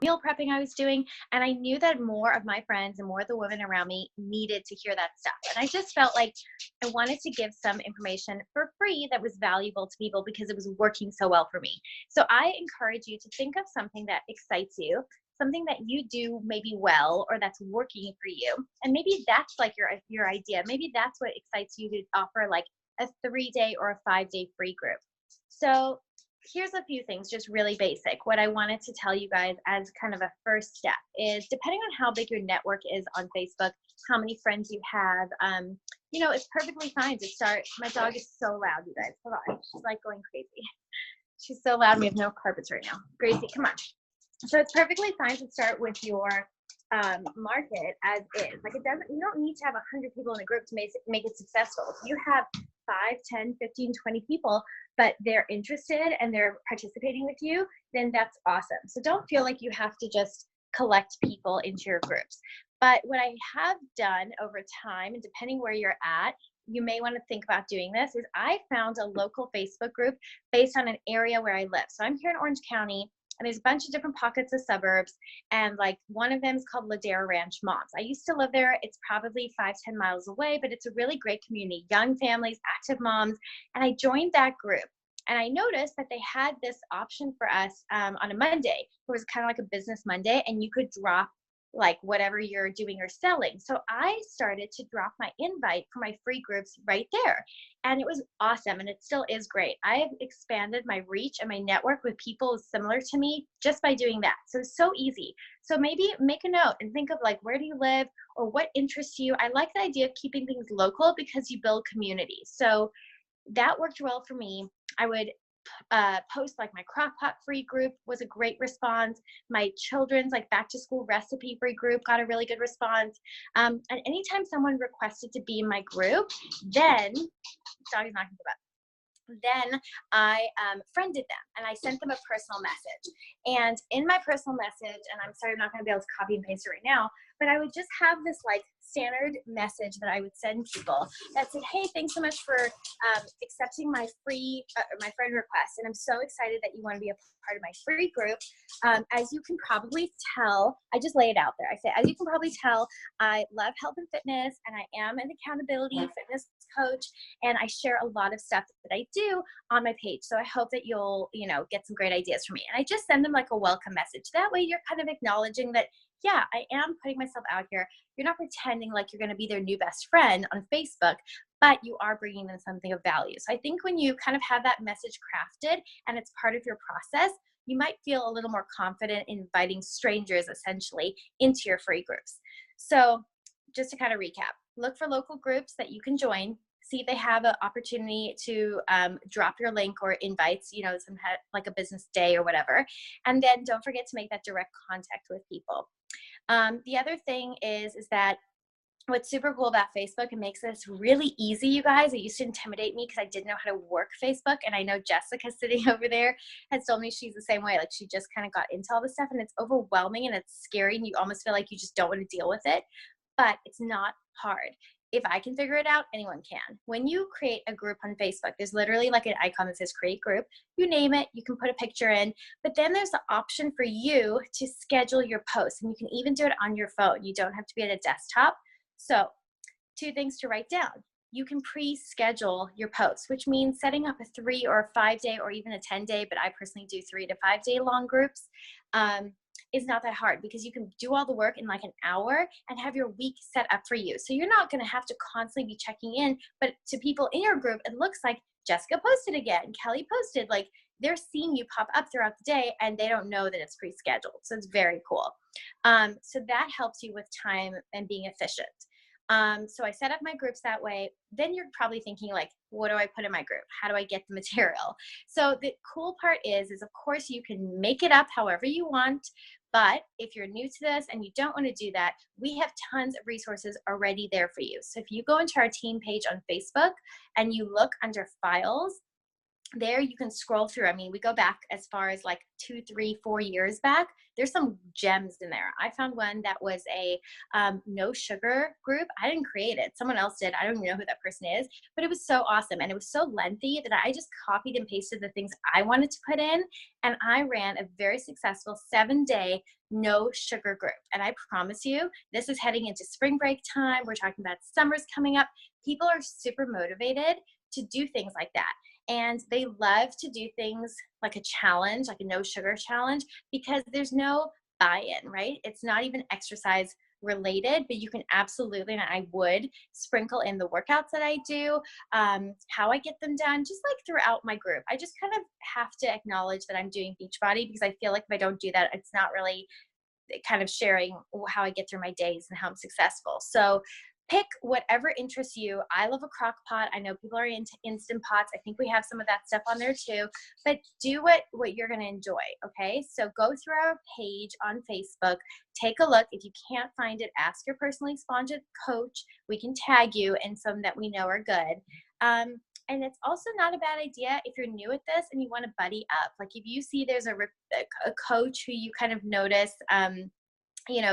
meal prepping I was doing. And I knew that more of my friends and more of the women around me needed to hear that stuff. And I just felt like I wanted to give some information for free that was valuable to people because it was working so well for me. So I encourage you to think of something that excites you, something that you do maybe well or that's working for you. And maybe that's like your idea. Maybe that's what excites you to offer like a 3-day or a 5-day free group. So here's a few things, just really basic. What I wanted to tell you guys as kind of a first step is, depending on how big your network is on Facebook, how many friends you have, it's perfectly fine to start. My dog is so loud, you guys. Hold on. She's like going crazy. She's so loud. We have no carpets right now. Gracie, come on. So it's perfectly fine to start with your market as is. Like, you don't need to have 100 people in a group to make it successful. If you have 5, 10, 15, 20 people, but they're interested and they're participating with you, then that's awesome. So don't feel like you have to just collect people into your groups. But what I have done over time, and depending where you're at, you may want to think about doing this, is I found a local Facebook group based on an area where I live. So I'm here in Orange County, and there's a bunch of different pockets of suburbs, and like one of them is called Ladera Ranch Moms. I used to live there. It's probably 5-10 miles away, but it's a really great community, young families, active moms, and I joined that group. And I noticed that they had this option for us on a Monday. It was kind of like a business Monday, and you could drop like whatever you're doing or selling. So I started to drop my invite for my free groups right there. And it was awesome. And it still is great. I have expanded my reach and my network with people similar to me just by doing that. So it's so easy. So maybe make a note and think of like, where do you live or what interests you? I like the idea of keeping things local because you build community. So that worked well for me. I would post like my crock pot free group was a great response. My children's like back to school recipe free group got a really good response. And anytime someone requested to be in my group, then dog is knocking the then I friended them and I sent them a personal message. And in my personal message, and I'm sorry I'm not going to be able to copy and paste it right now, but I would just have this like standard message that I would send people that said, hey, thanks so much for accepting my my friend request. And I'm so excited that you want to be a part of my free group. As you can probably tell, I just lay it out there. I say, as you can probably tell, I love health and fitness, and I am an accountability fitness coach, and I share a lot of stuff that I do on my page. So I hope that you'll, get some great ideas from me. And I just send them like a welcome message. That way you're kind of acknowledging that, yeah, I am putting myself out here. You're not pretending like you're going to be their new best friend on Facebook, but you are bringing them something of value. So I think when you kind of have that message crafted and it's part of your process, you might feel a little more confident in inviting strangers essentially into your free groups. So just to kind of recap, look for local groups that you can join. See if they have an opportunity to drop your link or invites, like a business day or whatever. And then don't forget to make that direct contact with people. The other thing is that what's super cool about Facebook, it makes this really easy, you guys. It used to intimidate me because I didn't know how to work Facebook. And I know Jessica sitting over there has told me she's the same way. Like she just kind of got into all this stuff and it's overwhelming and it's scary and you almost feel like you just don't want to deal with it. But it's not hard. If I can figure it out, anyone can. When you create a group on Facebook, there's literally like an icon that says create group. You name it, you can put a picture in, but then there's the option for you to schedule your posts, and you can even do it on your phone. You don't have to be at a desktop. So 2 things to write down. You can pre-schedule your posts, which means setting up a 3 or a 5-day or even a 10-day, but I personally do 3 to 5 day long groups. Is not that hard because you can do all the work in like an hour and have your week set up for you. So you're not going to have to constantly be checking in, but to people in your group, it looks like Jessica posted again, Kelly posted, like they're seeing you pop up throughout the day and they don't know that it's pre-scheduled. So it's very cool. So that helps you with time and being efficient. So I set up my groups that way. Then you're probably thinking like, what do I put in my group? How do I get the material? So the cool part is of course you can make it up however you want. But if you're new to this and you don't want to do that, we have tons of resources already there for you. So if you go into our team page on Facebook and you look under files, there you can scroll through. I mean, we go back as far as like 2, 3, 4 years back. There's some gems in there. I found one that was a no sugar group. I didn't create it. Someone else did. I don't even know who that person is, but it was so awesome. And it was so lengthy that I just copied and pasted the things I wanted to put in. And I ran a very successful 7-day no sugar group. And I promise you, this is heading into spring break time. We're talking about summer's coming up. People are super motivated to do things like that. And they love to do things like a challenge, like a no sugar challenge, because there's no buy-in, right? It's not even exercise related, but you can absolutely, and I would sprinkle in the workouts that I do, how I get them done, just like throughout my group. I just kind of have to acknowledge that I'm doing Beachbody, because I feel like if I don't do that, it's not really kind of sharing how I get through my days and how I'm successful. So pick whatever interests you. I love a crock pot. I know people are into Instant Pots. I think we have some of that stuff on there too, but do what you're going to enjoy. Okay. So go through our page on Facebook, take a look. If you can't find it, ask your personally sponsored coach. We can tag you in some that we know are good. And it's also not a bad idea if you're new at this and you want to buddy up. Like if you see there's a coach who you kind of notice,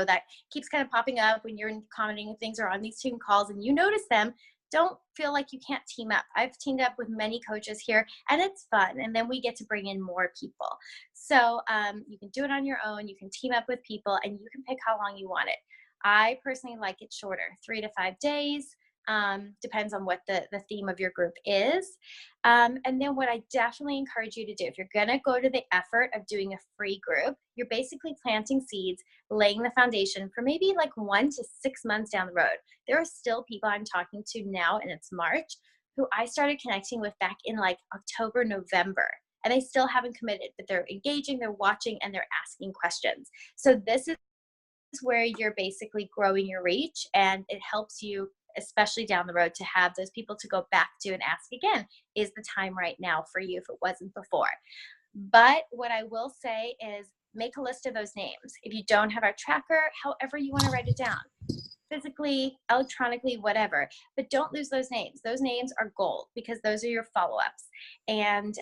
that keeps kind of popping up when you're commenting things or on these team calls and you notice them, don't feel like you can't team up. I've teamed up with many coaches here and it's fun. And then we get to bring in more people. So you can do it on your own. You can team up with people and you can pick how long you want it. I personally like it shorter, 3 to 5 days. Depends on what the theme of your group is. And then what I definitely encourage you to do, if you're going to go to the effort of doing a free group, you're basically planting seeds, laying the foundation for maybe like 1 to 6 months down the road. There are still people I'm talking to now, and it's March, who I started connecting with back in like October, November. And they still haven't committed, but they're engaging, they're watching, and they're asking questions. So this is where you're basically growing your reach, and it helps you, especially down the road, to have those people to go back to and ask again, is the time right now for you if it wasn't before? But what I will say is make a list of those names. If you don't have our tracker, however you want to write it down, physically, electronically, whatever, but don't lose those names. Those names are gold because those are your follow-ups. And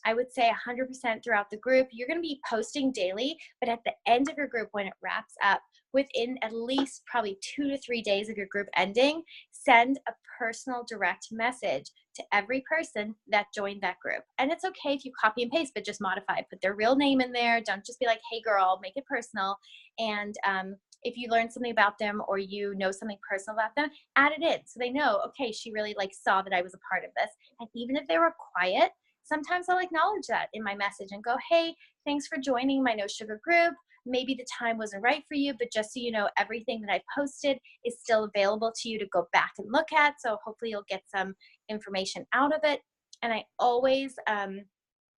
I would say 100% throughout the group, you're going to be posting daily, but at the end of your group, when it wraps up, within at least probably 2 to 3 days of your group ending, send a personal direct message to every person that joined that group. And it's okay if you copy and paste, but just modify, put their real name in there. Don't just be like, hey girl, make it personal. And if you learn something about them or you know something personal about them, add it in so they know, okay, she really like saw that I was a part of this. And even if they were quiet, sometimes I'll acknowledge that in my message and go, hey, thanks for joining my no sugar group. Maybe the time wasn't right for you, but just so you know, everything that I posted is still available to you to go back and look at. So hopefully you'll get some information out of it. And I always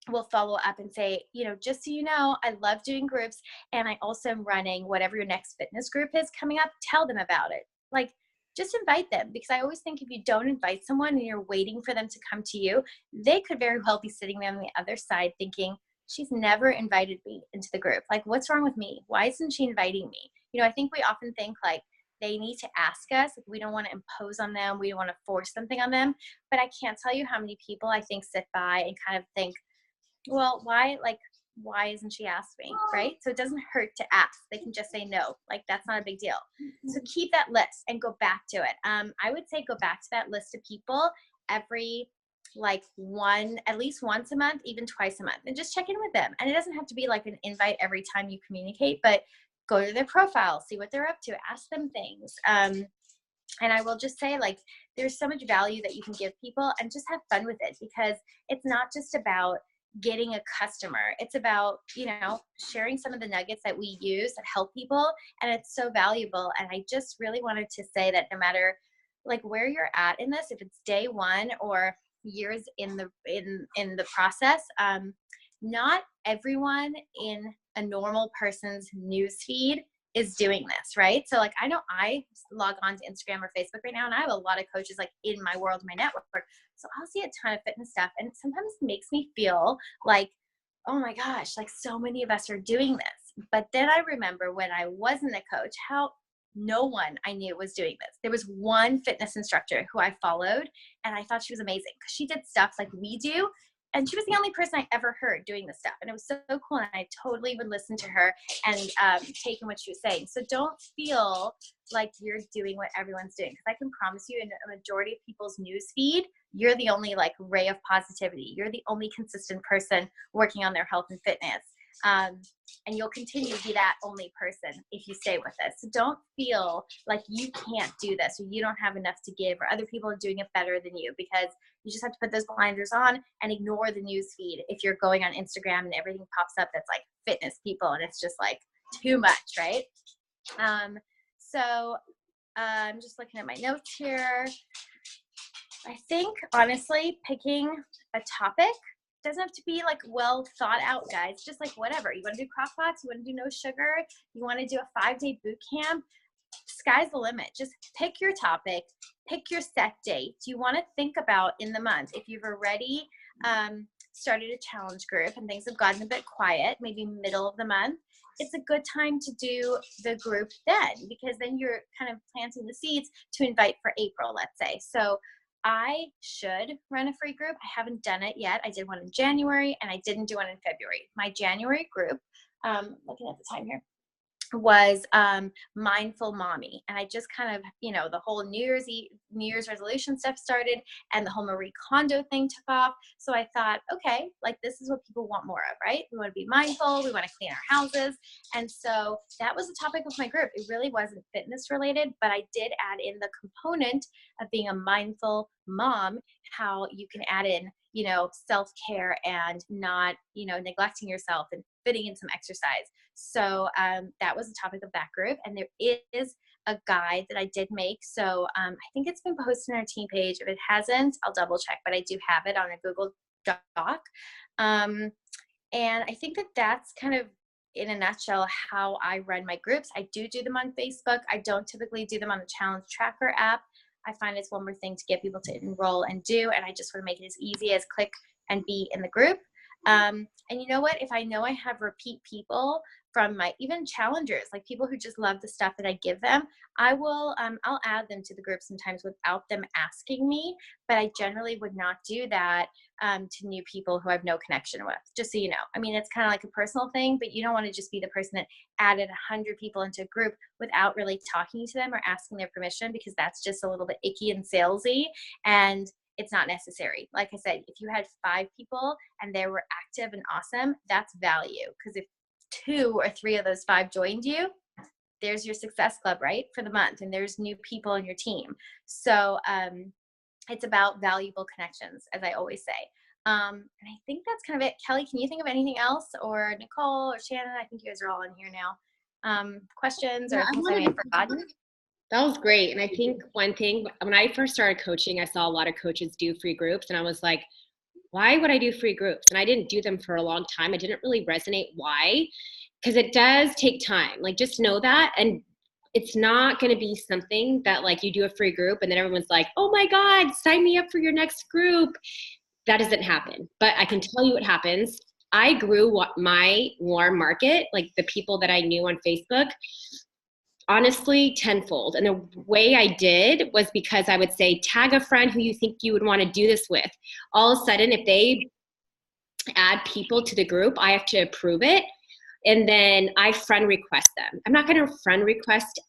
will follow up and say, just so you know, I love doing groups, and I also am running whatever your next fitness group is coming up. Tell them about it. Like, just invite them, because I always think if you don't invite someone and you're waiting for them to come to you, they could very well be sitting there on the other side thinking, she's never invited me into the group. Like, what's wrong with me? Why isn't she inviting me? I think we often think like they need to ask us. We don't want to impose on them. We don't want to force something on them. But I can't tell you how many people I think sit by and kind of think, well, why isn't she asked me, right? So it doesn't hurt to ask. They can just say no. Like, that's not a big deal. So keep that list and go back to it. I would say go back to that list of people every at least once a month, even twice a month, and just check in with them. And it doesn't have to be like an invite every time you communicate, but go to their profile, see what they're up to, ask them things. And I will just say, like, there's so much value that you can give people, and just have fun with it, because it's not just about getting a customer. It's about, sharing some of the nuggets that we use that help people. And it's so valuable. And I just really wanted to say that no matter like where you're at in this, if it's day one or years in the process, not everyone in a normal person's news feed is doing this, right? So like, I know I log on to Instagram or Facebook right now, and I have a lot of coaches like in my world, my network. So I'll see a ton of fitness stuff, and sometimes it makes me feel like, oh my gosh, like so many of us are doing this. But then I remember when I wasn't a coach, how no one I knew was doing this. There was one fitness instructor who I followed, and I thought she was amazing because she did stuff like we do and she was the only person I ever heard doing this stuff. And it was so cool. And I totally would listen to her and take in what she was saying. So don't feel like you're doing what everyone's doing. Because I can promise you, in a majority of people's news feed, you're the only like ray of positivity. You're the only consistent person working on their health and fitness. And you'll continue to be that only person if you stay with us. So don't feel like you can't do this or you don't have enough to give or other people are doing it better than you, because you just have to put those blinders on and ignore the news feed if you're going on Instagram and everything pops up that's like fitness people and it's just like too much, right? So I'm just looking at my notes here. I think honestly picking a topic doesn't have to be like well thought out, guys. Just like whatever. You want to do crock pots, you want to do no sugar, you want to do a 5-day boot camp, sky's the limit. Just pick your topic, pick your set date. You want to think about in the month. If you've already started a challenge group and things have gotten a bit quiet, maybe middle of the month, it's a good time to do the group then, because then you're kind of planting the seeds to invite for April, let's say. So I should run a free group. I haven't done it yet. I did one in January and I didn't do one in February. My January group, looking at the time here, was Mindful Mommy. And I just kind of, the whole New Year's resolution stuff started and the whole Marie Kondo thing took off. So I thought, okay, like this is what people want more of, right? We want to be mindful. We want to clean our houses. And so that was the topic of my group. It really wasn't fitness related, but I did add in the component of being a mindful mom, how you can add in, self-care and not, neglecting yourself and fitting in some exercise. So that was the topic of that group. And there is a guide that I did make. So I think it's been posted on our team page. If it hasn't, I'll double check, but I do have it on a Google Doc. And I think that that's kind of in a nutshell how I run my groups. I do them on Facebook. I don't typically do them on the Challenge Tracker app. I find it's one more thing to get people to enroll and do, and I just want to make it as easy as click and be in the group. And you know what? If I know I have repeat people from my even challengers, like people who just love the stuff that I give them, I'll add them to the group sometimes without them asking me, but I generally would not do that to new people who I have no connection with, just so you know. I mean, it's kind of like a personal thing, but you don't want to just be the person that added 100 people into a group without really talking to them or asking their permission, because that's just a little bit icky and salesy, and it's not necessary. Like I said, if you had 5 people and they were active and awesome, that's value. Because if 2 or 3 of those 5 joined you, there's your success club, right, for the month, and there's new people in your team. So it's about valuable connections, as I always say. And I think that's kind of it. Kelly, can you think of anything else, or Nicole or Shannon? I think you guys are all in here now. Questions or things I may have forgotten? That was great. And I think one thing, when I first started coaching, I saw a lot of coaches do free groups, and I was like, why would I do free groups? And I didn't do them for a long time. It didn't really resonate. Why? Because it does take time. Like, just know that. And it's not going to be something that like you do a free group and then everyone's like, oh my God, sign me up for your next group. That doesn't happen. But I can tell you what happens. I grew my warm market, like the people that I knew on Facebook, honestly, tenfold. And the way I did was because I would say, tag a friend who you think you would want to do this with. All of a sudden, if they add people to the group, I have to approve it. And then I friend request them. I'm not going to friend request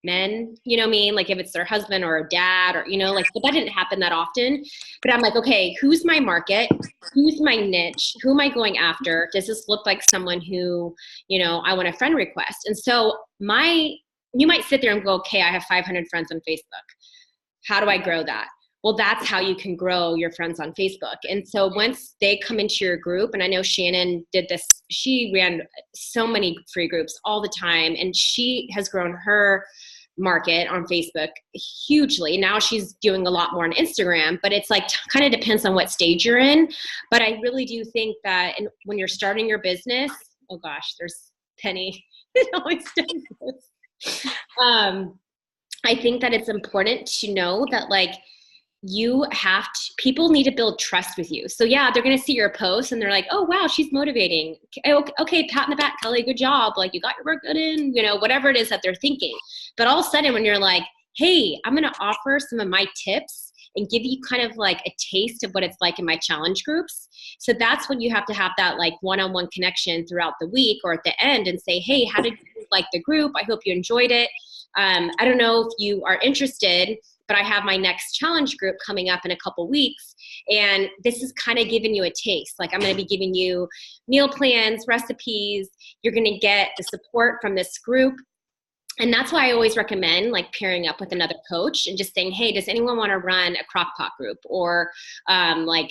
men, you know what I mean? Like if it's their husband or a dad or, like, but that didn't happen that often. But I'm like, okay, who's my market? Who's my niche? Who am I going after? Does this look like someone who, I want a friend request? And so you might sit there and go, okay, I have 500 friends on Facebook. How do I grow that? Well, that's how you can grow your friends on Facebook. And so once they come into your group, and I know Shannon did this, she ran so many free groups all the time, and she has grown her market on Facebook hugely. Now she's doing a lot more on Instagram, but it's like kind of depends on what stage you're in. But I really do think that when you're starting your business, oh gosh, there's Penny. It always does this. I think that it's important to know that like people need to build trust with you. So yeah, they're going to see your post and they're like, oh wow, she's motivating. Okay, pat in the back, Kelly, good job. Like you got your work good in, whatever it is that they're thinking. But all of a sudden when you're like, hey, I'm going to offer some of my tips and give you kind of like a taste of what it's like in my challenge groups. So that's when you have to have that like one-on-one connection throughout the week or at the end and say, hey, how did you like the group? I hope you enjoyed it. I don't know if you are interested, but I have my next challenge group coming up in a couple weeks. And this is kind of giving you a taste. Like I'm going to be giving you meal plans, recipes. You're going to get the support from this group. And that's why I always recommend like pairing up with another coach and just saying, hey, does anyone want to run a crock pot group? Or like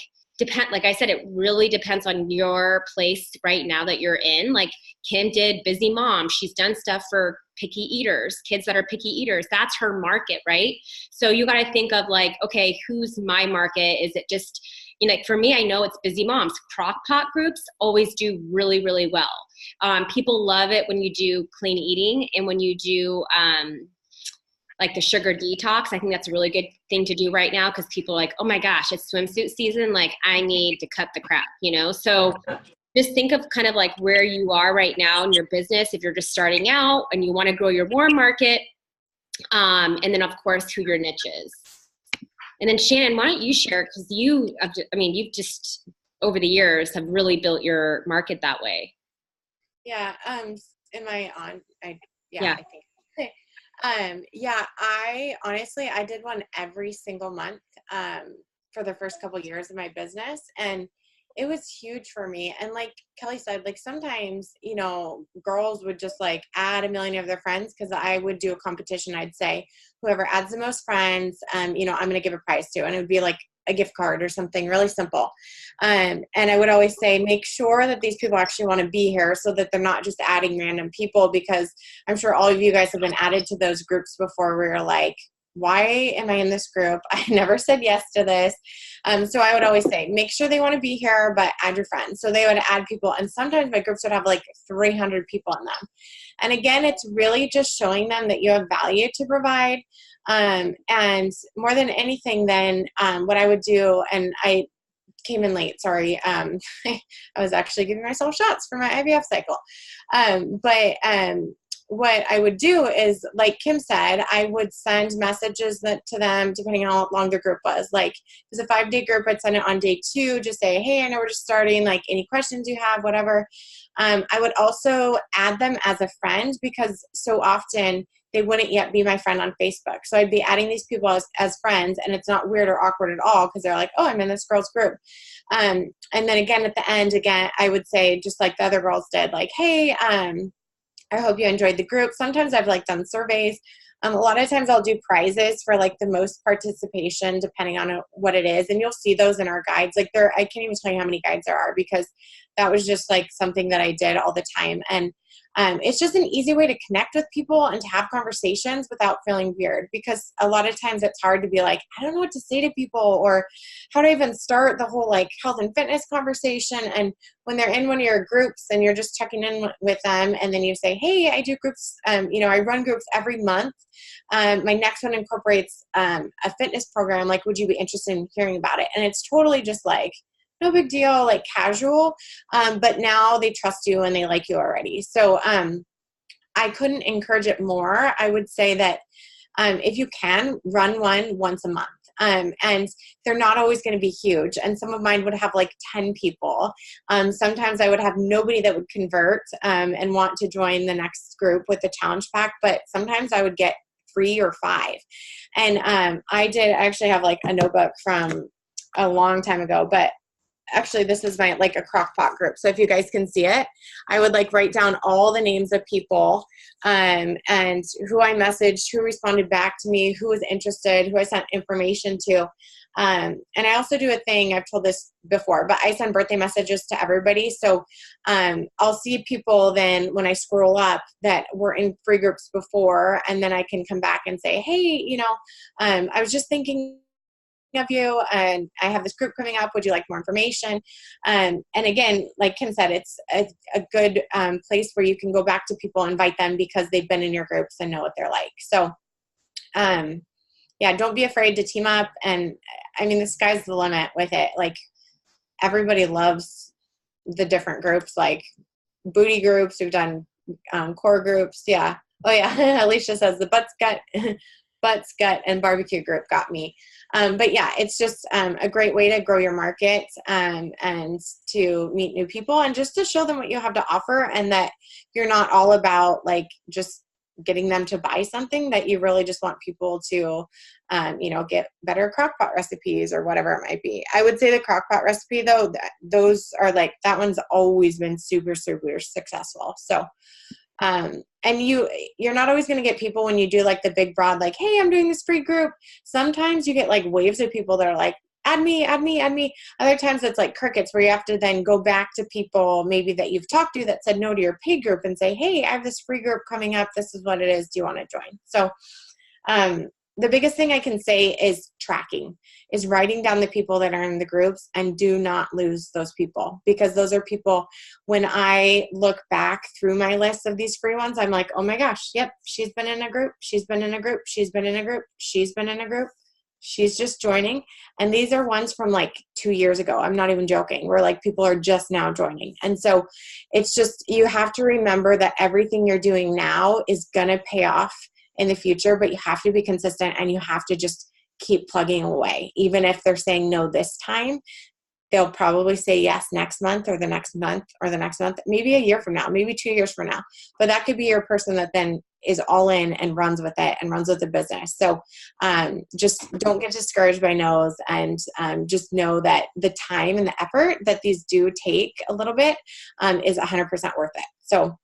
I said, it really depends on your place right now that you're in. Like Kim did Busy Mom. She's done stuff for picky eaters, kids that are picky eaters. That's her market, right? So you got to think of like, okay, who's my market? Is it just, like for me, I know it's Busy Moms. Crock pot groups always do really, really well. People love it when you do clean eating and when you do like the sugar detox. I think that's a really good thing to do right now because people are like, oh my gosh, it's swimsuit season. Like I need to cut the crap, So just think of kind of like where you are right now in your business. If you're just starting out and you want to grow your warm market, and then of course who your niche is. And then Shannon, why don't you share? Because you've just over the years have really built your market that way. Yeah. Am I on? Yeah. I think. I honestly, I did one every single month for the first couple of years of my business, and it was huge for me. And like Kelly said, like sometimes, girls would just like add a million of their friends because I would do a competition. I'd say whoever adds the most friends, I'm going to give a prize to, and it would be like a gift card or something really simple. And I would always say, make sure that these people actually want to be here so that they're not just adding random people, because I'm sure all of you guys have been added to those groups before where you're like, why am I in this group? I never said yes to this. So I would always say, make sure they want to be here, but add your friends. So they would add people. And sometimes my groups would have like 300 people in them. And again, it's really just showing them that you have value to provide. And more than anything, then what I would do, and I came in late, sorry. I was actually giving myself shots for my IVF cycle. What I would do is, like Kim said, I would send messages to them depending on how long their group was. Like, if it was a 5-day group, I'd send it on day 2, just say, hey, I know we're just starting, like any questions you have, whatever. I would also add them as a friend because so often they wouldn't yet be my friend on Facebook. So I'd be adding these people as friends, and it's not weird or awkward at all because they're like, oh, I'm in this girl's group. And then again, at the end, I would say, just like the other girls did, like, hey, I hope you enjoyed the group. Sometimes I've like done surveys. A lot of times I'll do prizes for like the most participation depending on what it is. And you'll see those in our guides. Like I can't even tell you how many guides there are because that was just like something that I did all the time. And it's just an easy way to connect with people and to have conversations without feeling weird, because a lot of times it's hard to be like, I don't know what to say to people or how to even start the whole like health and fitness conversation. And when they're in one of your groups and you're just checking in with them and then you say, hey, I do groups, I run groups every month. My next one incorporates a fitness program. Like, would you be interested in hearing about it? And it's totally just like, no big deal, like casual. But now they trust you and they like you already. So I couldn't encourage it more. I would say that if you can, run one once a month. And they're not always going to be huge. And some of mine would have like 10 people. Sometimes I would have notebody that would convert and want to join the next group with the challenge pack. But sometimes I would get 3 or 5. And I actually have like a notebook from a long time ago, but actually this is my like a crock pot group. So if you guys can see it, I would like write down all the names of people and who I messaged, who responded back to me, who was interested, who I sent information to. And I also do a thing, I've told this before, but I send birthday messages to everybody. So I'll see people then when I scroll up that were in free groups before, and then I can come back and say, hey, I was just thinking of you and I have this group coming up. Would you like more information? And again, like Kim said, it's a good place where you can go back to people, invite them because they've been in your groups and know what they're like. So don't be afraid to team up. And I mean, the sky's the limit with it. Like everybody loves the different groups, like booty groups. We've done core groups. Yeah. Oh yeah. Alicia says the butt's got Butts, Gut, and Barbecue group got me. But yeah, it's just a great way to grow your market and to meet new people and just to show them what you have to offer, and that you're not all about like just getting them to buy something, that you really just want people to, get better crock pot recipes or whatever it might be. I would say the crock pot recipe though, those are like, that one's always been super, super successful. So, and you're not always going to get people when you do like the big broad, like, hey, I'm doing this free group. Sometimes you get like waves of people that are like, add me, add me, add me. Other times it's like crickets, where you have to then go back to people maybe that you've talked to that said no to your paid group and say, hey, I have this free group coming up. This is what it is. Do you want to join? So, the biggest thing I can say is tracking, is writing down the people that are in the groups, and do not lose those people, because those are people, when I look back through my list of these free ones, I'm like, oh my gosh, yep, she's been in a group, she's been in a group, she's been in a group, she's been in a group, she's just joining. And these are ones from like 2 years ago. I'm not even joking. Where like people are just now joining. And so it's just, you have to remember that everything you're doing now is going to pay off in the future, but you have to be consistent, and you have to just keep plugging away. Even if they're saying no this time, they'll probably say yes next month or the next month or the next month, maybe a year from now, maybe 2 years from now. But that could be your person that then is all in and runs with it and runs with the business. So just don't get discouraged by no's, and just know that the time and the effort that these do take a little bit is 100% worth it. So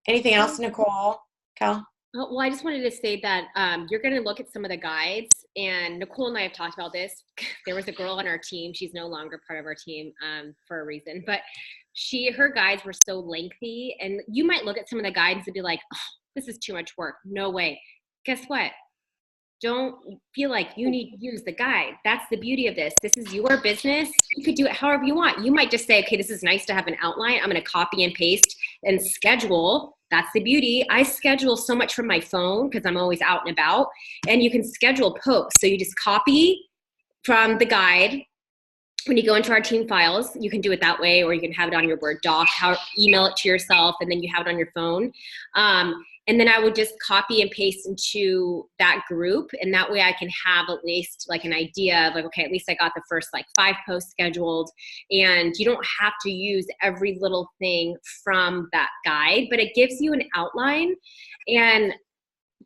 anything else, Nicole? Cal? Well, I just wanted to say that you're going to look at some of the guides, and Nicole and I have talked about this. There was a girl on our team. She's no longer part of our team for a reason, but her guides were so lengthy, and you might look at some of the guides and be like, oh, this is too much work. No way. Guess what? Don't feel like you need to use the guide. That's the beauty of this. This is your business. You could do it however you want. You might just say, okay, this is nice to have an outline. I'm going to copy and paste and schedule. That's the beauty. I schedule so much from my phone because I'm always out and about, and you can schedule posts. So you just copy from the guide. When you go into our team files, you can do it that way, or you can have it on your Word doc, email it to yourself, and then you have it on your phone. And then I would just copy and paste into that group. And that way I can have at least like an idea of like, okay, at least I got the first like 5 posts scheduled. And you don't have to use every little thing from that guide, but it gives you an outline. And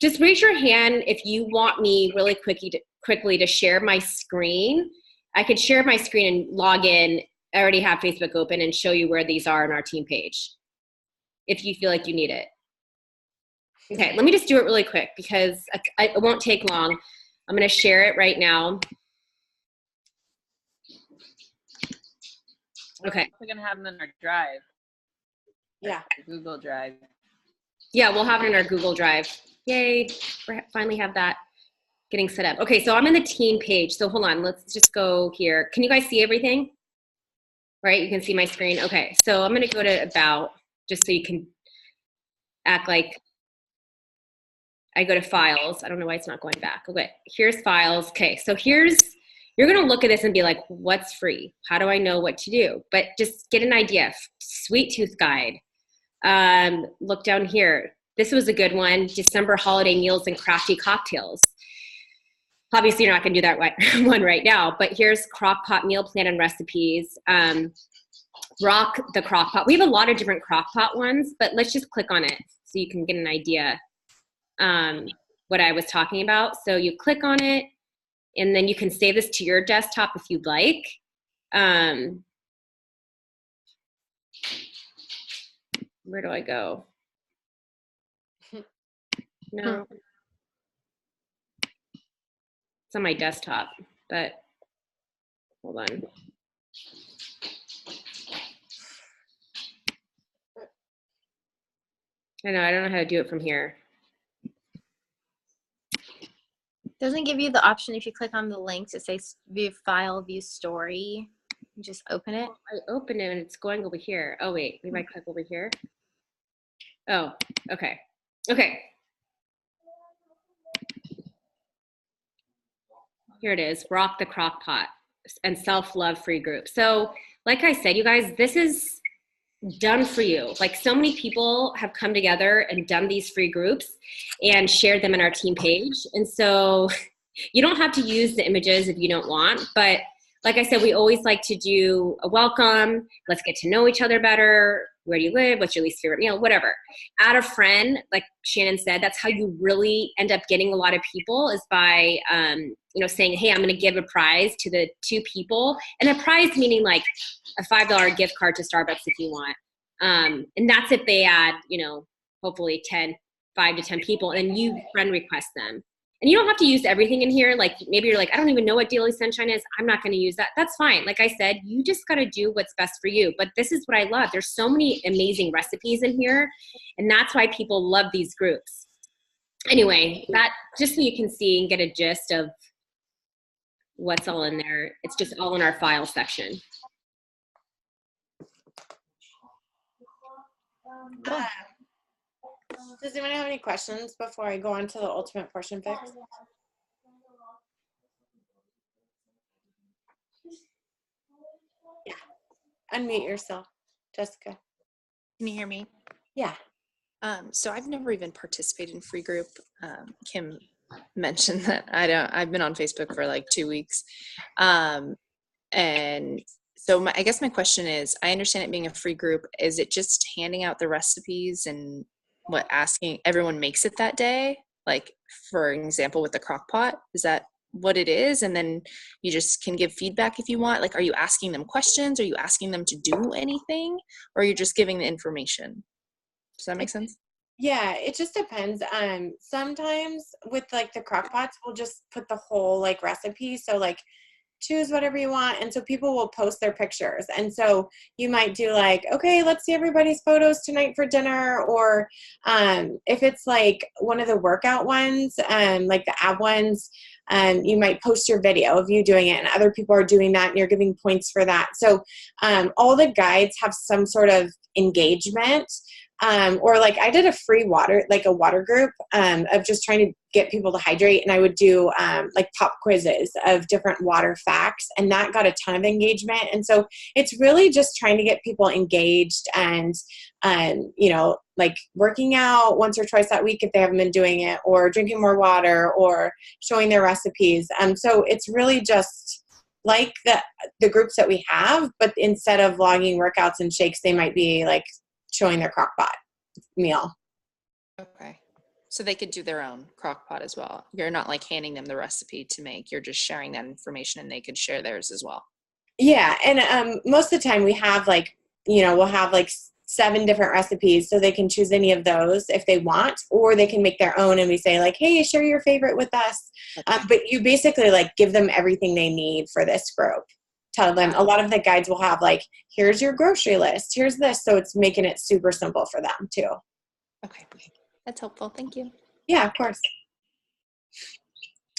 just raise your hand if you want me really quickly to share my screen. I could share my screen and log in. I already have Facebook open and show you where these are on our team page if you feel like you need it. Okay, let me just do it really quick because it won't take long. I'm going to share it right now. Okay. We're going to have them in our Drive. Yeah. Google Drive. Yeah, we'll have it in our Google Drive. Yay, we finally have that getting set up. Okay, so I'm in the team page. So hold on, let's just go here. Can you guys see everything? Right, you can see my screen. Okay, so I'm going to go to About, just so you can act like I go to Files. I don't know why it's not going back. Okay, here's Files. Okay, so you're going to look at this and be like, what's free? How do I know what to do? But just get an idea. Sweet Tooth Guide. Look down here. This was a good one. December holiday meals and crafty cocktails. Obviously, you're not going to do that one right now, but here's crock pot meal plan and recipes. Rock the crock pot. We have a lot of different crock pot ones, but let's just click on it so you can get an idea what I was talking about. So you click on it, and then you can save this to your desktop if you'd like. Where do I go? No. It's on my desktop, but hold on. I don't know how to do it from here. Doesn't give you the option if you click on the link to say view file, view story. You just open it. I open it and it's going over here. Oh wait, maybe I click over here. Oh, okay. Okay. Here it is, Rock the Crock Pot and Self-Love Free Group. So like I said, you guys, this is done for you. Like so many people have come together and done these free groups and shared them in our team page. And so you don't have to use the images if you don't want, but like I said, we always like to do a welcome. Let's get to know each other better. Where do you live? What's your least favorite meal? Whatever. Add a friend, like Shannon said, that's how you really end up getting a lot of people is by, saying, hey, I'm going to give a prize to the 2 people. And a prize meaning like a $5 gift card to Starbucks if you want. And that's if they add, hopefully 5 to 10 people, and you friend request them. And you don't have to use everything in here. Like maybe you're like, I don't even know what Daily Sunshine is. I'm not going to use that. That's fine. Like I said, you just got to do what's best for you. But this is what I love. There's so many amazing recipes in here. And that's why people love these groups. Anyway, that just so you can see and get a gist of what's all in there. It's just all in our file section. Does anyone have any questions before I go on to the ultimate portion fix? Yeah. Unmute yourself, Jessica. Can you hear me? Yeah. So I've never even participated in free group. Kim mentioned that I've been on Facebook for like 2 weeks. And so I guess my question is, I understand it being a free group. Is it just handing out the recipes and asking everyone makes it that day? Like, for example, with the crock pot, is that what it is? And then you just can give feedback if you want. Like, are you asking them questions? Are you asking them to do anything? Or are you just giving the information? Does that make sense? Yeah, it just depends. Sometimes with like the crock pots, we'll just put the whole like recipe. So like choose whatever you want. And so people will post their pictures. And so you might do like, okay, let's see everybody's photos tonight for dinner. Or if it's like one of the workout ones, like the ab ones, you might post your video of you doing it and other people are doing that and you're giving points for that. So all the guides have some sort of engagement. Or like I did a free water, like a water group of just trying to get people to hydrate. And I would do like pop quizzes of different water facts. And that got a ton of engagement. And so it's really just trying to get people engaged and, like working out once or twice that week if they haven't been doing it, or drinking more water, or showing their recipes. So it's really just like the groups that we have, but instead of vlogging workouts and shakes, they might be like showing their crock pot meal. Okay. So they could do their own crock pot as well. You're not like handing them the recipe to make. You're just sharing that information and they could share theirs as well. Yeah. And most of the time we have like, we'll have like 7 different recipes, so they can choose any of those if they want, or they can make their own and we say like, hey, share your favorite with us. Okay. But you basically like give them everything they need for this group. Tell them, a lot of the guides will have like, here's your grocery list, here's this. So it's making it super simple for them too. Okay. That's helpful. Thank you. Yeah, of course.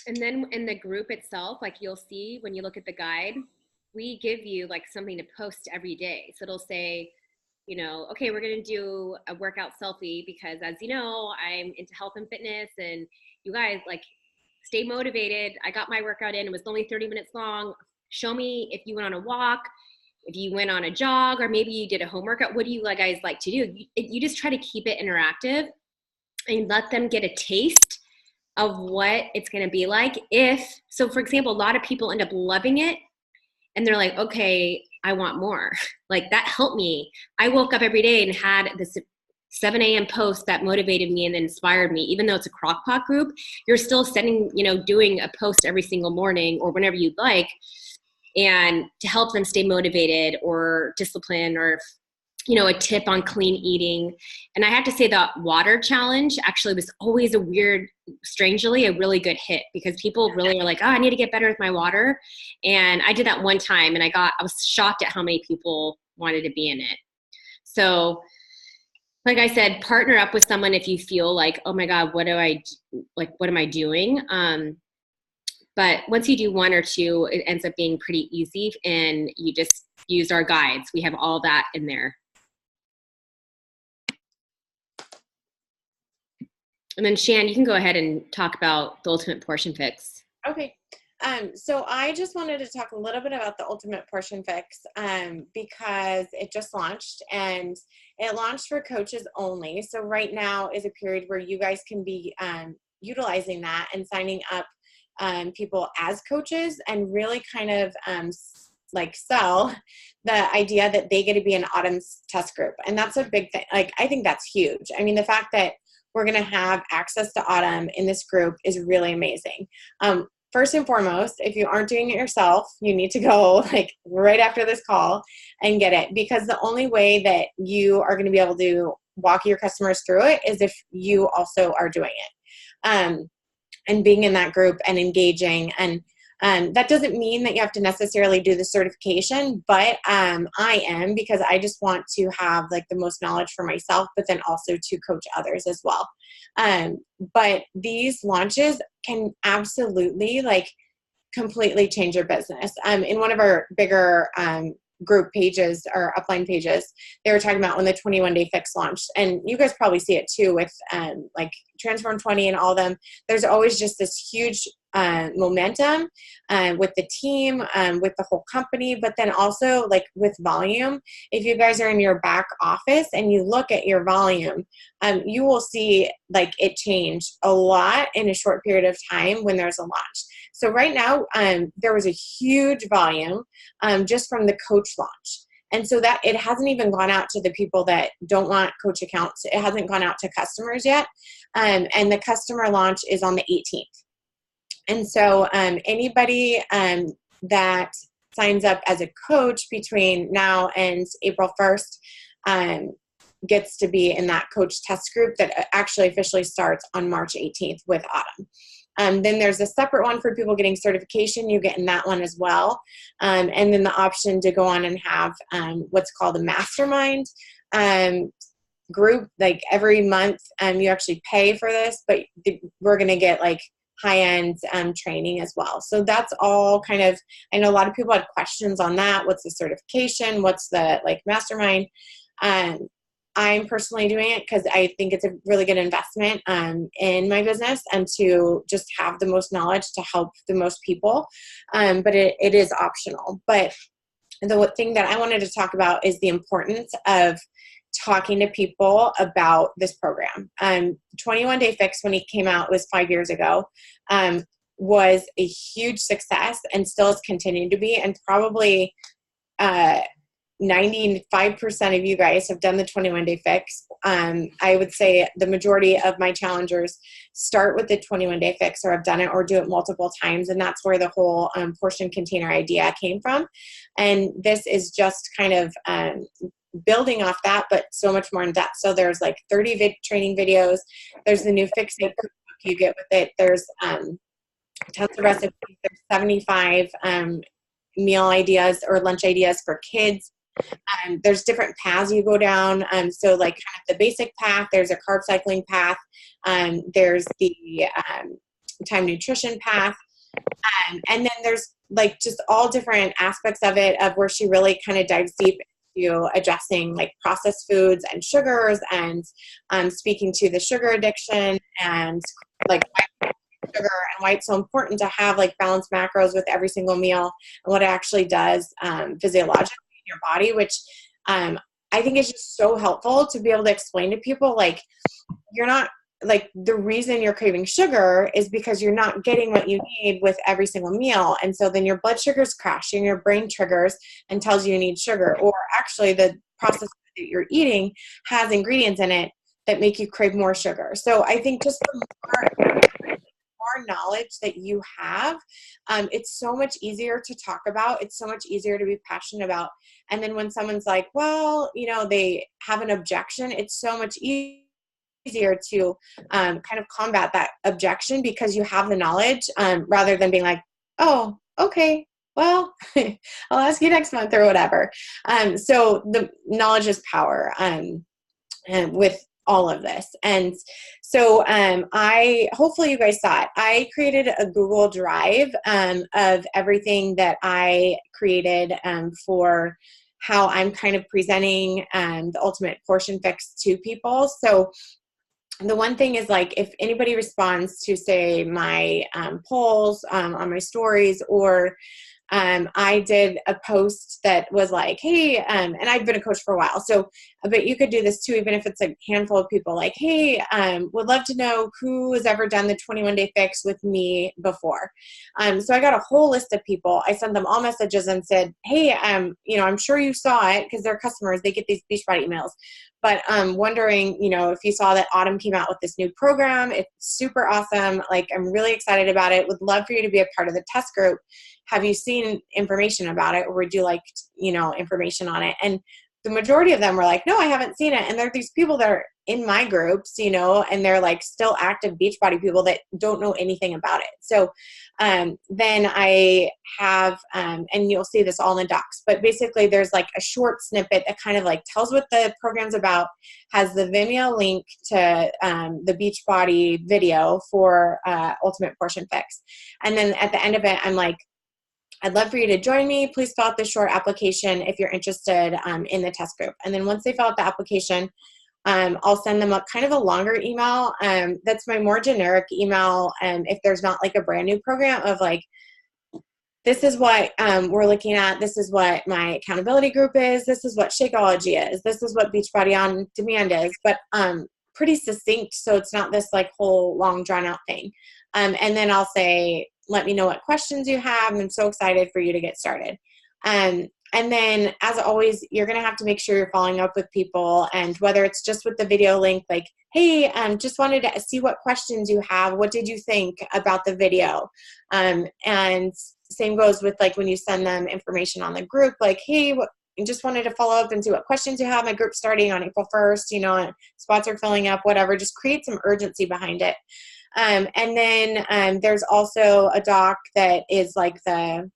And then in the group itself, like you'll see when you look at the guide, we give you like something to post every day. So it'll say, okay, we're going to do a workout selfie because as you know, I'm into health and fitness and you guys like stay motivated. I got my workout in. It was only 30 minutes long. Show me if you went on a walk, if you went on a jog, or maybe you did a home workout. What do you guys like to do? You just try to keep it interactive and let them get a taste of what it's going to be like. So for example, a lot of people end up loving it and they're like, okay, I want more. Like that helped me. I woke up every day and had this 7 a.m. post that motivated me and inspired me. Even though it's a crock pot group, you're still doing a post every single morning or whenever you'd like, and to help them stay motivated or disciplined, or a tip on clean eating. And I have to say that water challenge actually was always strangely a really good hit, because people really are like, oh, I need to get better with my water. And I did that one time and I was shocked at how many people wanted to be in it. So like I said, partner up with someone if you feel like, oh my God, what am I doing? But once you do 1 or 2, it ends up being pretty easy, and you just use our guides. We have all that in there. And then Shan, you can go ahead and talk about the ultimate portion fix. Okay. So I just wanted to talk a little bit about the Ultimate Portion Fix because it just launched, and it launched for coaches only. So right now is a period where you guys can be utilizing that and signing up people as coaches and really kind of like sell the idea that they get to be an Autumn's test group. And that's a big thing. Like, I think that's huge. I mean, the fact that we're going to have access to Autumn in this group is really amazing. First and foremost, if you aren't doing it yourself, you need to go like right after this call and get it, because the only way that you are going to be able to walk your customers through it is if you also are doing it. And being in that group and engaging. And that doesn't mean that you have to necessarily do the certification, but I am, because I just want to have like the most knowledge for myself, but then also to coach others as well. But these launches can absolutely like completely change your business. In one of our bigger group pages or upline pages, they were talking about when the 21-day fix launched, and you guys probably see it too with like Transform 20 and all of them. There's always just this huge momentum with the team, with the whole company, but then also like with volume. If you guys are in your back office and you look at your volume, you will see like it change a lot in a short period of time when there's a launch. So right now, there was a huge volume just from the coach launch. And so that it hasn't even gone out to the people that don't want coach accounts. It hasn't gone out to customers yet. And the customer launch is on the 18th. And so anybody that signs up as a coach between now and April 1st gets to be in that coach test group that actually officially starts on March 18th with Autumn. Then there's a separate one for people getting certification. You get in that one as well. And then the option to go on and have what's called a mastermind group. Like every month you actually pay for this, but we're going to get like high-end training as well. So that's all kind of, I know a lot of people had questions on that. What's the certification? What's the like mastermind? I'm personally doing it because I think it's a really good investment in my business and to just have the most knowledge to help the most people. But it is optional. But the thing that I wanted to talk about is the importance of talking to people about this program. 21-Day Fix, when it came out, was 5 years ago, was a huge success and still is continuing to be, and probably 95% of you guys have done the 21-Day Fix. I would say the majority of my challengers start with the 21-Day Fix or have done it or do it multiple times. And that's where the whole portion container idea came from. And this is just kind of building off that, but so much more in depth. So there's like 30 training videos. There's the new Fix It cookbook you get with it. There's tons of recipes. There's 75 meal ideas or lunch ideas for kids. There's different paths you go down. So like kind of the basic path, there's a carb cycling path. There's the time nutrition path. And then there's like just all different aspects of it, of where she really kind of dives deep into addressing like processed foods and sugars and speaking to the sugar addiction and like sugar and why it's so important to have like balanced macros with every single meal and what it actually does physiologically in your body, which I think is just so helpful to be able to explain to people. Like, you're not like, the reason you're craving sugar is because you're not getting what you need with every single meal. And so then your blood sugar's crashing, your brain triggers and tells you need sugar, or actually the processed food that you're eating has ingredients in it that make you crave more sugar. So I think just the more knowledge that you have, it's so much easier to talk about. It's so much easier to be passionate about. And then when someone's like, well, you know, they have an objection, it's so much easier to kind of combat that objection because you have the knowledge, rather than being like, oh, okay, well, I'll ask you next month or whatever. So the knowledge is power, and with all of this. And so hopefully you guys saw it. I created a Google Drive of everything that I created for how I'm kind of presenting the Ultimate Portion Fix to people. So the one thing is like, if anybody responds to say my polls on my stories, or I did a post that was like, hey, and I've been a coach for a while, so, but you could do this too, even if it's a handful of people, like, hey, would love to know who has ever done the 21-day fix with me before. So I got a whole list of people. I sent them all messages and said, hey, I'm sure you saw it, because they're customers, they get these Beachbody emails, but wondering, if you saw that Autumn came out with this new program. It's super awesome. Like, I'm really excited about it. Would love for you to be a part of the test group. Have you seen information about it, or would you like, information on it? And the majority of them were like, no, I haven't seen it. And there are these people that are in my groups, and they're like still active Beachbody people that don't know anything about it. So then I have, and you'll see this all in the docs, but basically there's like a short snippet that kind of like tells what the program's about, has the Vimeo link to the Beachbody video for Ultimate Portion Fix. And then at the end of it, I'm like, I'd love for you to join me. Please fill out this short application if you're interested in the test group. And then once they fill out the application, I'll send them kind of a longer email. That's my more generic email. If there's not like a brand new program of like, this is what we're looking at. This is what my accountability group is. This is what Shakeology is. This is what Beachbody on Demand is. But pretty succinct, so it's not this like whole long drawn out thing. And then I'll say, let me know what questions you have. I'm so excited for you to get started. And then, as always, you're going to have to make sure you're following up with people. And whether it's just with the video link, like, hey, just wanted to see what questions you have. What did you think about the video? And same goes with like when you send them information on the group, like, hey, just wanted to follow up and see what questions you have. My group's starting on April 1st, spots are filling up, whatever. Just create some urgency behind it. And then there's also a doc that is like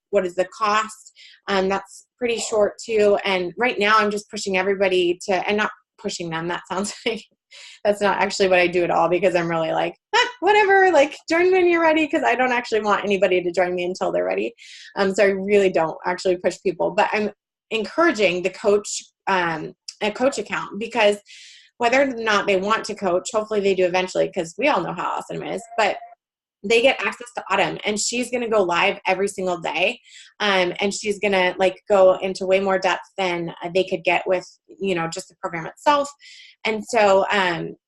what is the cost? That's pretty short too. And right now I'm just pushing everybody and not pushing them. That sounds like that's not actually what I do at all, because I'm really like, whatever, like join me when you're ready. Cause I don't actually want anybody to join me until they're ready. So I really don't actually push people, but I'm encouraging the coach, a coach account, because whether or not they want to coach, hopefully they do eventually, because we all know how awesome it is, but they get access to Autumn, and she's going to go live every single day. And she's going to like go into way more depth than they could get with, just the program itself. And so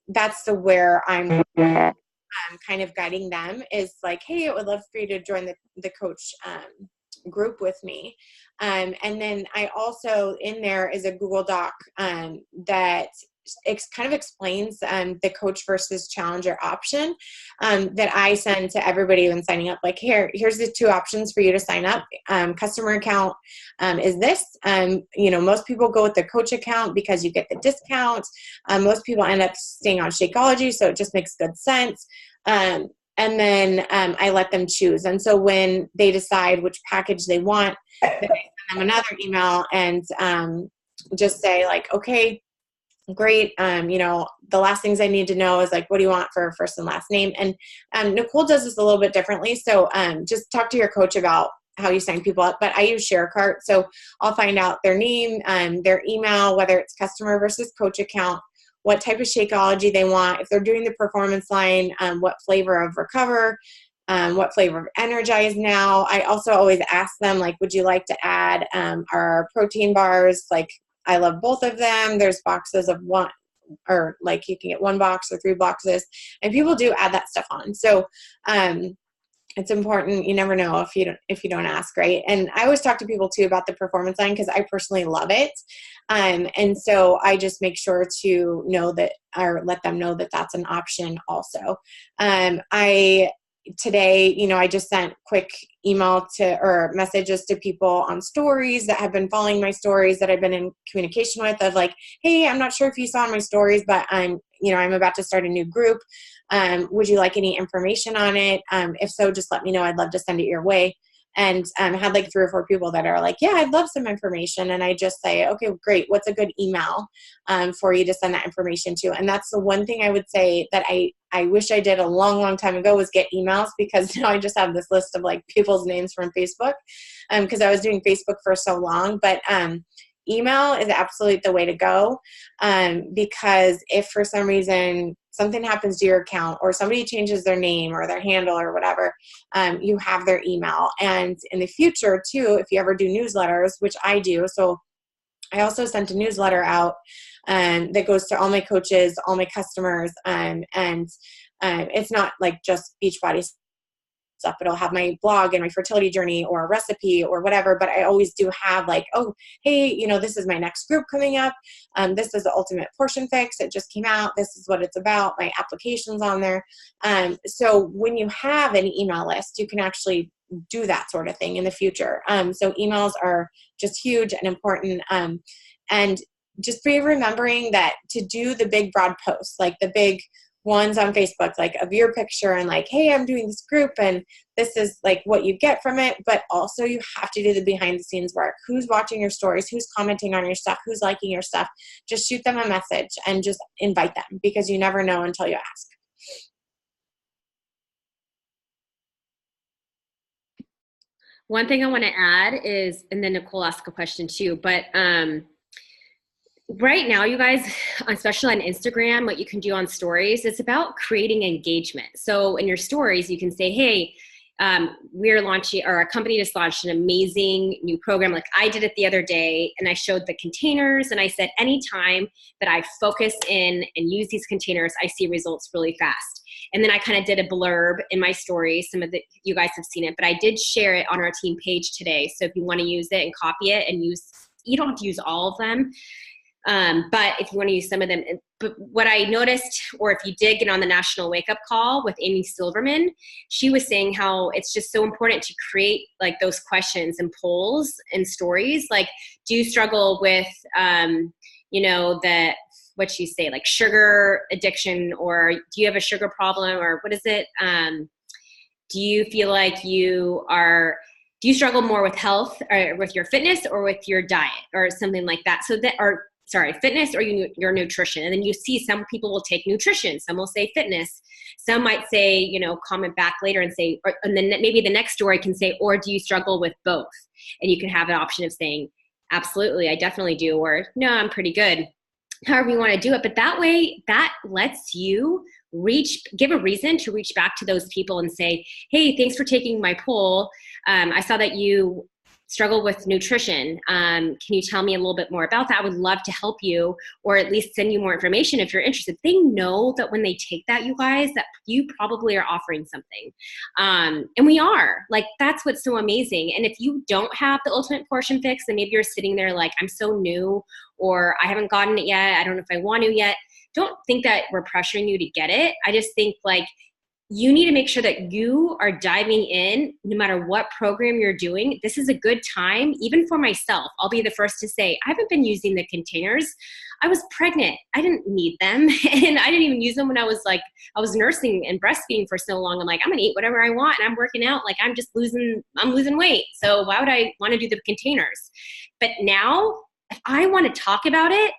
that's where I'm kind of guiding them, is like, hey, I would love for you to join the coach group with me. And then I also, in there is a Google Doc that kind of explains the coach versus challenger option that I send to everybody when signing up. Like, here's the two options for you to sign up. Customer account is this. Most people go with the coach account because you get the discount. Most people end up staying on Shakeology, so it just makes good sense. And then I let them choose. And so when they decide which package they want, then I send them another email and just say like, okay, great. The last things I need to know is like, what do you want for first and last name? And Nicole does this a little bit differently. So just talk to your coach about how you sign people up. But I use ShareCart. So I'll find out their name, their email, whether it's customer versus coach account, what type of Shakeology they want. If they're doing the performance line, what flavor of Recover, what flavor of Energize now. I also always ask them, like, would you like to add our protein bars? Like, I love both of them. There's boxes of one, or like you can get one box or 3 boxes, and people do add that stuff on. So it's important. You never know if you don't ask, right? And I always talk to people too about the performance line, because I personally love it. And so I just make sure to know that, or let them know that that's an option also. Today, I just sent quick email or messages to people on stories that have been following my stories that I've been in communication with, of like, hey, I'm not sure if you saw my stories, but I'm about to start a new group. Would you like any information on it? If so, just let me know. I'd love to send it your way. And had like 3 or 4 people that are like, yeah, I'd love some information. And I just say, okay, great. What's a good email for you to send that information to? And that's the one thing I would say that I wish I did a long, long time ago, was get emails, because now I just have this list of like people's names from Facebook, because I was doing Facebook for so long. But email is absolutely the way to go, because if for some reason something happens to your account or somebody changes their name or their handle or whatever, you have their email. And in the future too, if you ever do newsletters, which I do, so I also sent a newsletter out that goes to all my coaches, all my customers, and it's not like just Beachbody stuff, but I'll have my blog and my fertility journey or a recipe or whatever. But I always do have like, oh, hey, this is my next group coming up. This is the Ultimate Portion Fix. It just came out. This is what it's about. My application's on there. So when you have an email list, you can actually do that sort of thing in the future. So emails are just huge and important. And just be remembering that to do the big broad posts, like the big ones on Facebook, like of your picture and like, hey, I'm doing this group and this is like what you get from it. But also you have to do the behind the scenes work. Who's watching your stories? Who's commenting on your stuff? Who's liking your stuff? Just shoot them a message and just invite them, because you never know until you ask. One thing I want to add is, and then Nicole asked a question too, but right now, you guys, especially on Instagram, what you can do on stories, it's about creating engagement. So in your stories, you can say, hey, we're launching, or our company just launched an amazing new program. Like I did it the other day, and I showed the containers, and I said, anytime that I focus in and use these containers, I see results really fast. And then I kind of did a blurb in my story. You guys have seen it, but I did share it on our team page today. So if you want to use it and copy it and you don't have to use all of them. But if you want to use some of them, but what I noticed, or if you did get on the National Wake Up Call with Amy Silverman, she was saying how it's just so important to create like those questions and polls and stories. Like, do you struggle with, what she say, like sugar addiction, or do you have a sugar problem, or what is it? Do you feel like do you struggle more with health or with your fitness or with your diet or something like that? Fitness or your nutrition. And then you see some people will take nutrition, some will say fitness, some might say, comment back later and say, and then maybe the next story can say, or do you struggle with both? And you can have an option of saying, absolutely, I definitely do, or no, I'm pretty good. However you want to do it. But that way, that lets you give a reason to reach back to those people and say, hey, thanks for taking my poll. I saw that you struggle with nutrition. Can you tell me a little bit more about that? I would love to help you, or at least send you more information if you're interested. They know that when they take that, you guys, that you probably are offering something. And we are. Like, that's what's so amazing. And if you don't have the Ultimate Portion Fix, and maybe you're sitting there like, I'm so new, or I haven't gotten it yet, I don't know if I want to yet, don't think that we're pressuring you to get it. I just think like, you need to make sure that you are diving in no matter what program you're doing. This is a good time, even for myself. I'll be the first to say, I haven't been using the containers. I was pregnant. I didn't need them. And I didn't even use them when I was nursing and breastfeeding for so long. I'm like, I'm going to eat whatever I want. And I'm working out. Like I'm losing weight. So why would I want to do the containers? But now if I want to talk about it,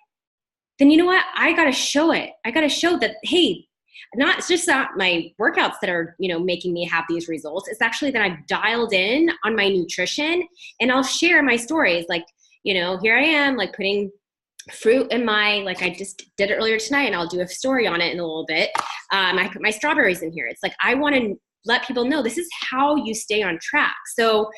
then you know what? I got to show it. I got to show that, hey, it's just not my workouts that are, making me have these results. It's actually that I've dialed in on my nutrition, and I'll share my stories. Like, here I am, like putting fruit in like I just did it earlier tonight, and I'll do a story on it in a little bit. I put my strawberries in here. It's like, I want to let people know this is how you stay on track. So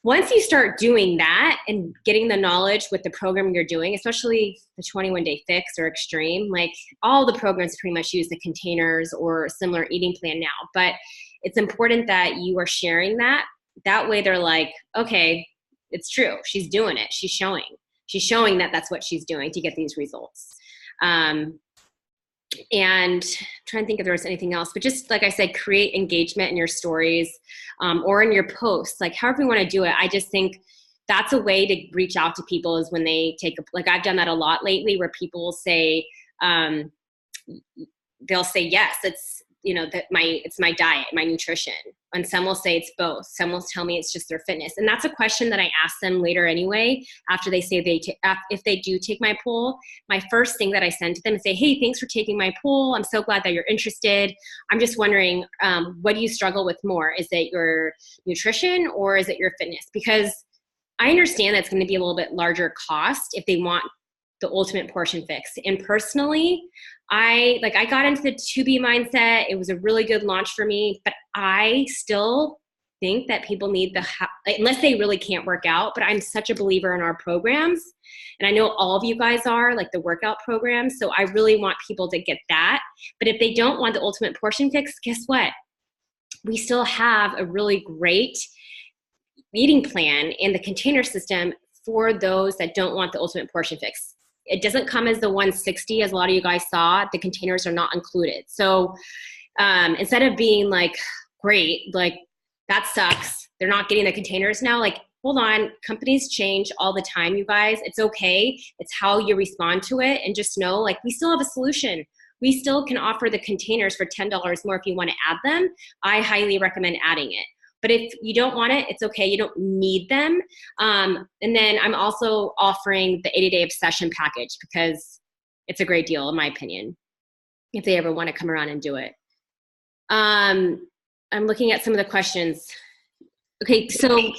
once you start doing that and getting the knowledge with the program you're doing, especially the 21-day fix or extreme, like all the programs pretty much use the containers or similar eating plan now. But it's important that you are sharing that. That way they're like, okay, it's true. She's doing it. She's showing that that's what she's doing to get these results. And I'm trying to think if there was anything else, but just like I said, create engagement in your stories or in your posts, like however you want to do it. I just think that's a way to reach out to people, is when they like I've done that a lot lately, where people will say, they'll say, yes, it's, it's my diet, my nutrition. And some will say it's both. Some will tell me it's just their fitness. And that's a question that I ask them later anyway, after they say if they do take my poll. My first thing that I send to them is say, hey, thanks for taking my poll. I'm so glad that you're interested. I'm just wondering, what do you struggle with more? Is it your nutrition or is it your fitness? Because I understand that's going to be a little bit larger cost if they want the ultimate portion fix. And personally, I got into the 2B mindset. It was a really good launch for me, but I still think that people need unless they really can't work out, but I'm such a believer in our programs. And I know all of you guys are, like the workout programs. So I really want people to get that. But if they don't want the ultimate portion fix, guess what? We still have a really great eating plan in the container system for those that don't want the ultimate portion fix. It doesn't come as the 160 as a lot of you guys saw. The containers are not included. So instead of being like, great, like that sucks, they're not getting the containers now, like, hold on, companies change all the time, you guys. It's okay. It's how you respond to it. And just know, like, we still have a solution. We still can offer the containers for $10 more if you want to add them. I highly recommend adding it. But if you don't want it, it's okay. You don't need them. And then I'm also offering the 80-day obsession package because it's a great deal, in my opinion, if they ever want to come around and do it. I'm looking at some of the questions. Okay, so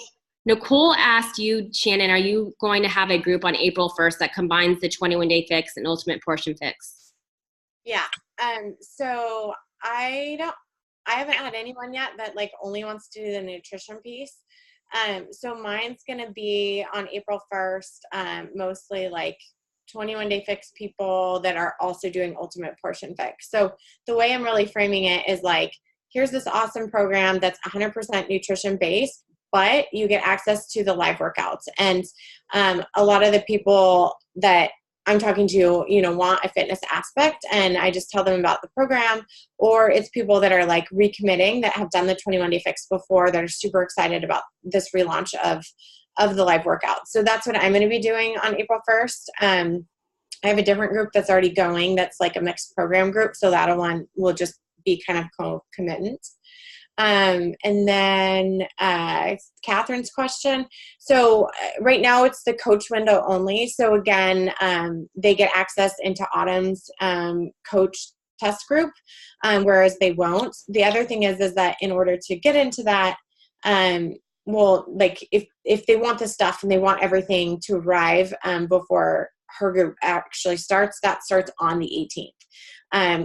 Nicole asked you, Shannon, are you going to have a group on April 1st that combines the 21-day fix and ultimate portion fix? Yeah. So I haven't had anyone yet that like only wants to do the nutrition piece. So mine's going to be on April 1st, mostly like 21-day fix people that are also doing ultimate portion fix. So the way I'm really framing it is like, here's this awesome program that's 100% nutrition based, but you get access to the live workouts. And a lot of the people that I'm talking to, want a fitness aspect, and I just tell them about the program, or it's people that are like recommitting that have done the 21-day fix before that are super excited about this relaunch of the live workout. So that's what I'm going to be doing on April 1st. I have a different group that's already going that's like a mixed program group. So that one will just be kind of co-commitment. And then Catherine's question. So right now it's the coach window only. So again, they get access into Autumn's coach test group, whereas they won't. The other thing is that in order to get into that, well, like if they want the stuff and they want everything to arrive before her group actually starts, that starts on the 18th.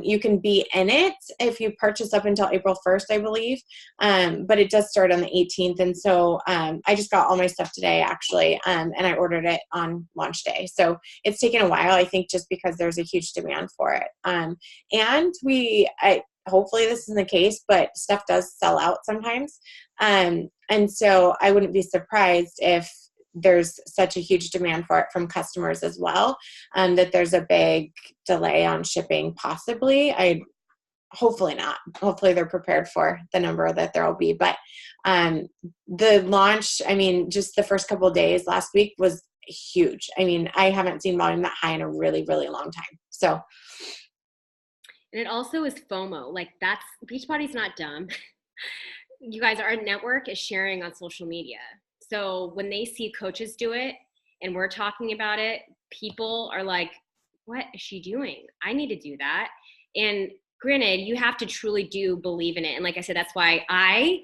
You can be in it if you purchase up until April 1st, I believe. But it does start on the 18th. And so I just got all my stuff today, actually, and I ordered it on launch day. So it's taken a while, I think, just because there's a huge demand for it. And hopefully this isn't the case, but stuff does sell out sometimes. And so I wouldn't be surprised if there's such a huge demand for it from customers as well, that there's a big delay on shipping possibly. Hopefully not. Hopefully they're prepared for the number that there will be. But the launch, I mean, just the first couple of days last week was huge. I mean, I haven't seen volume that high in a really, really long time. So. And it also is FOMO. Like Beachbody's not dumb. You guys, our network is sharing on social media. So when they see coaches do it and we're talking about it, people are like, what is she doing? I need to do that. And granted, you have to truly do believe in it. And like I said, that's why I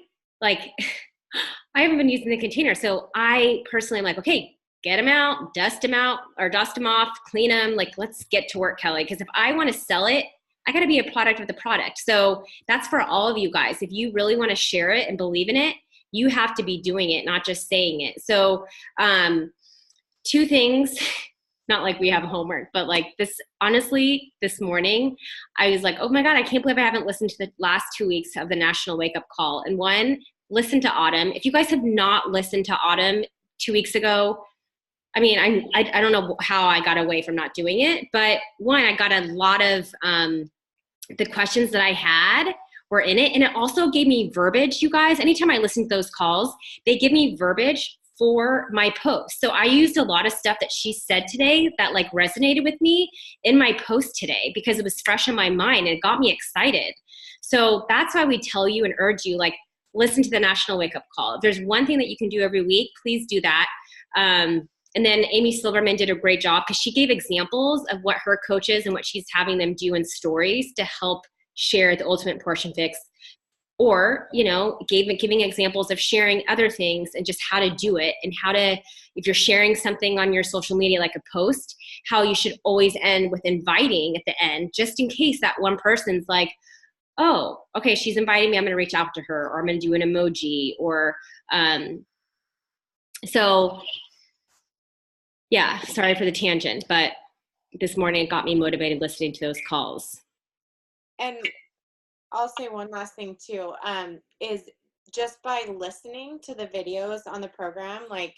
haven't been using the container. So I personally am like, okay, get them out, dust them off, clean them. Like, let's get to work, Kelly. Because if I want to sell it, I got to be a product of the product. So that's for all of you guys. If you really want to share it and believe in it, you have to be doing it, not just saying it. So 2 things, not like we have homework, but like this, honestly, this morning, I was like, oh my God, I can't believe I haven't listened to the last 2 weeks of the National Wake Up Call. And one, listen to Autumn. If you guys have not listened to Autumn 2 weeks ago, I mean, I don't know how I got away from not doing it, but one, I got a lot of the questions that I had were in it. And it also gave me verbiage, you guys. Anytime I listen to those calls, they give me verbiage for my post. So I used a lot of stuff that she said today that like resonated with me in my post today because it was fresh in my mind and it got me excited. So that's why we tell you and urge you, like, listen to the National Wake Up Call. If there's one thing that you can do every week, please do that. And then Amy Silverman did a great job because she gave examples of what her coaches and what she's having them do in stories to help share the ultimate portion fix or, you know, giving examples of sharing other things and just how to do it, and how to, if you're sharing something on your social media, like a post, how you should always end with inviting at the end, just in case that one person's like, oh, okay, she's inviting me, I'm going to reach out to her, or I'm going to do an emoji, or so yeah, sorry for the tangent, but this morning it got me motivated listening to those calls. And I'll say one last thing too, is just by listening to the videos on the program, like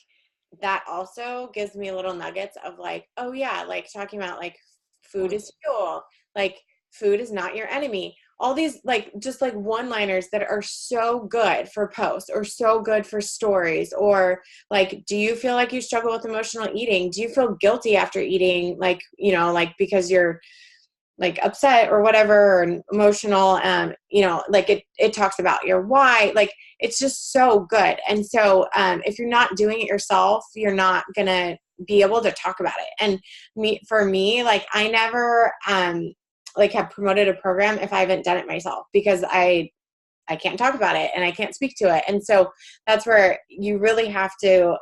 that also gives me little nuggets of like, oh yeah, like talking about like food is fuel, like food is not your enemy. All these like just like one-liners that are so good for posts or so good for stories, or like, do you feel like you struggle with emotional eating? Do you feel guilty after eating? Like, you know, like because you're like upset or whatever, or emotional, you know, like it talks about your why, like it's just so good. And so if you're not doing it yourself, you're not gonna be able to talk about it. And for me, like I never like have promoted a program if I haven't done it myself, because I can't talk about it and I can't speak to it. And so that's where you really have to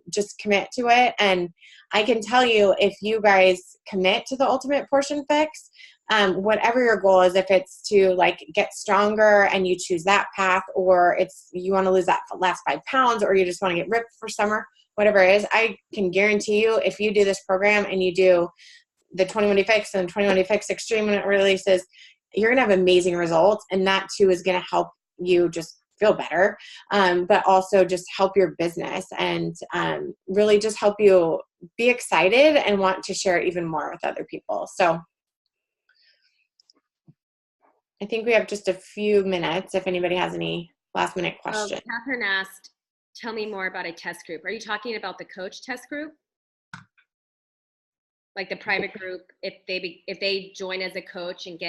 just commit to it. And I can tell you, if you guys commit to the Ultimate Portion Fix, whatever your goal is, if it's to like get stronger and you choose that path, or it's you want to lose that last 5 pounds, or you just want to get ripped for summer, whatever it is, I can guarantee you, if you do this program and you do the 21 Day Fix and 21 Day Fix Extreme when it releases, you're going to have amazing results. And that too is going to help you just feel better, but also just help your business and really just help you be excited and want to share it even more with other people. So I think we have just a few minutes if anybody has any last minute questions. Catherine asked, tell me more about a test group. Are you talking about the coach test group? Like the private group, if they join as a coach and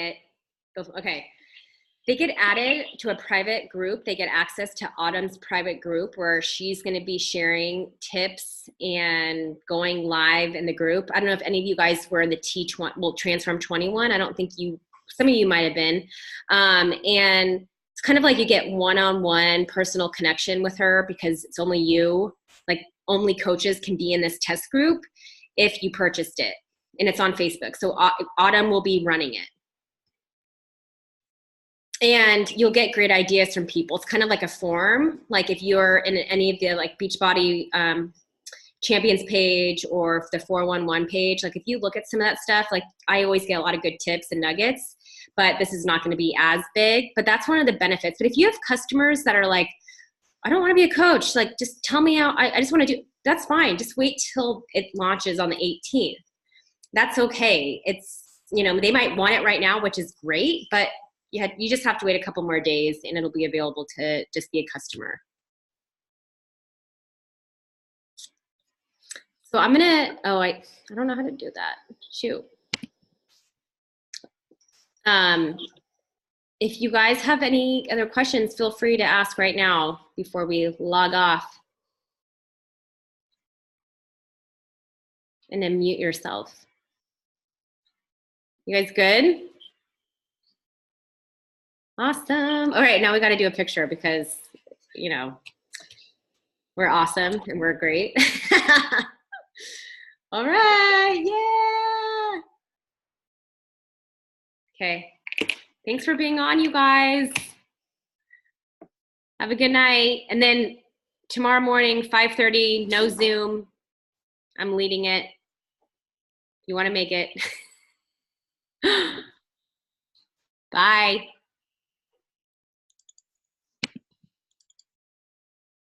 they get added to a private group. They get access to Autumn's private group, where she's going to be sharing tips and going live in the group. I don't know if any of you guys were in the Transform 21. I don't think some of you might have been. And it's kind of like you get one-on-one personal connection with her, because it's only you, like only coaches can be in this test group if you purchased it, and it's on Facebook. So Autumn will be running it. And you'll get great ideas from people. It's kind of like a forum. Like if you're in any of the like Beachbody Champions page or the 411 page, like if you look at some of that stuff, like I always get a lot of good tips and nuggets, but this is not going to be as big. But that's one of the benefits. But if you have customers that are like, I don't want to be a coach, like just tell me how, I just want to do, that's fine. Just wait till it launches on the 18th. That's okay. It's, you know, they might want it right now, which is great, but you just have to wait a couple more days and it'll be available to just be a customer. So I'm gonna, I don't know how to do that. Shoot. If you guys have any other questions, feel free to ask right now before we log off. And then mute yourself. You guys good? Awesome. All right, now we got to do a picture because, you know, we're awesome and we're great. All right, yeah. Okay, thanks for being on, you guys. Have a good night. And then tomorrow morning, 5:30, no Zoom. I'm leading it. You want to make it. Bye.